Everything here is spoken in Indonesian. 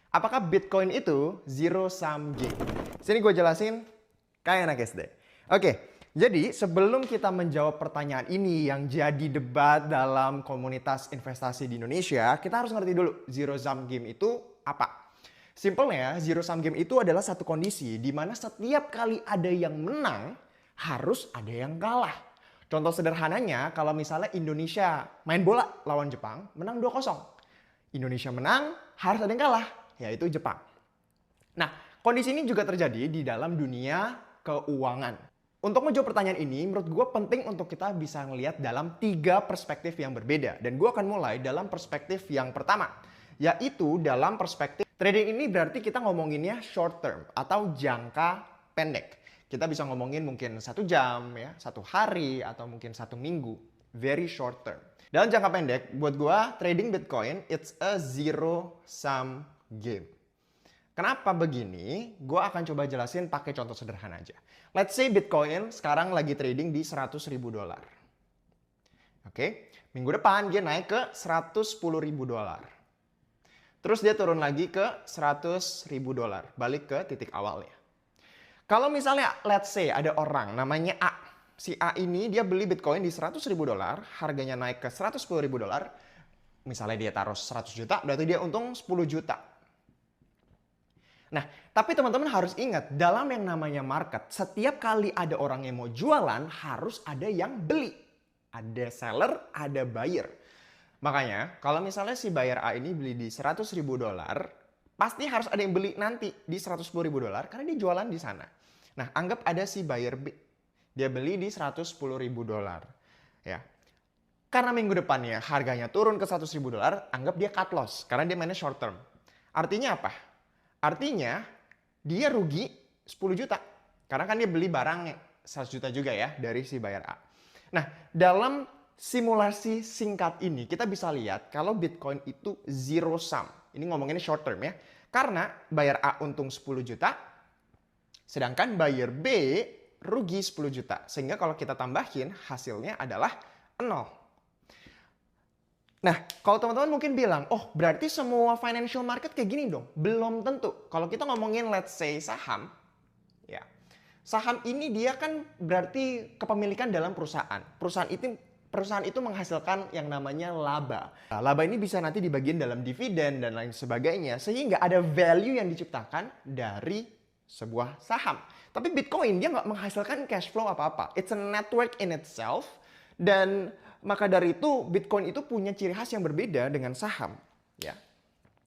Apakah Bitcoin itu zero sum game? Sini gue jelasin kayak anak SD. Oke, jadi sebelum kita menjawab pertanyaan ini yang jadi debat dalam komunitas investasi di Indonesia, kita harus ngerti dulu zero sum game itu apa. Simpelnya, zero sum game itu adalah satu kondisi di mana setiap kali ada yang menang, harus ada yang kalah. Contoh sederhananya, kalau misalnya Indonesia main bola lawan Jepang, menang 2-0. Indonesia menang, harus ada yang kalah, yaitu Jepang. Nah, kondisi ini juga terjadi di dalam dunia keuangan. Untuk menjawab pertanyaan ini, menurut gue penting untuk kita bisa melihat dalam 3 perspektif yang berbeda. Dan gue akan mulai dalam perspektif yang pertama, yaitu dalam perspektif trading ini berarti kita ngomonginnya short term atau jangka pendek. Kita bisa ngomongin mungkin 1 jam, ya, 1 hari, atau mungkin 1 minggu. Very short term. Dalam jangka pendek, buat gua trading Bitcoin, it's a zero sum game. Kenapa begini? Gua akan coba jelasin pakai contoh sederhana aja. Let's say Bitcoin sekarang lagi trading di 100 ribu dolar. Oke, minggu depan dia naik ke 110 ribu dolar. Terus dia turun lagi ke 100 ribu dolar, balik ke titik awalnya. Kalau misalnya let's say ada orang namanya A. Si A ini dia beli Bitcoin di 100 ribu dolar, harganya naik ke 110 ribu dolar. Misalnya dia taruh 100 juta, berarti dia untung 10 juta. Nah, tapi teman-teman harus ingat, dalam yang namanya market, setiap kali ada orang yang mau jualan, harus ada yang beli. Ada seller, ada buyer. Makanya, kalau misalnya si buyer A ini beli di 100 ribu dolar, pasti harus ada yang beli nanti di 110 ribu dolar, karena dia jualan di sana. Nah, anggap ada si buyer B. Dia beli di 110 ribu dolar. Ya. Karena minggu depannya harganya turun ke 100 ribu dolar, anggap dia cut loss. Karena dia mainnya short term. Artinya apa? Artinya dia rugi 10 juta. Karena kan dia beli barang 100 juta juga ya dari si buyer A. Nah, dalam simulasi singkat ini kita bisa lihat kalau Bitcoin itu zero sum. Ini ngomonginnya short term ya. Karena buyer A untung 10 juta, sedangkan buyer B rugi 10 juta. Sehingga kalau kita tambahin hasilnya adalah 0. Nah, kalau teman-teman mungkin bilang, oh berarti semua financial market kayak gini dong. Belum tentu. Kalau kita ngomongin let's say saham, ya. Saham ini dia kan berarti kepemilikan dalam perusahaan. Perusahaan itu menghasilkan yang namanya laba. Nah, laba ini bisa nanti dibagiin dalam dividen dan lain sebagainya. Sehingga ada value yang diciptakan dari sebuah saham. Tapi Bitcoin dia nggak menghasilkan cash flow apa-apa. It's a network in itself. Dan maka dari itu Bitcoin itu punya ciri khas yang berbeda dengan saham. Ya.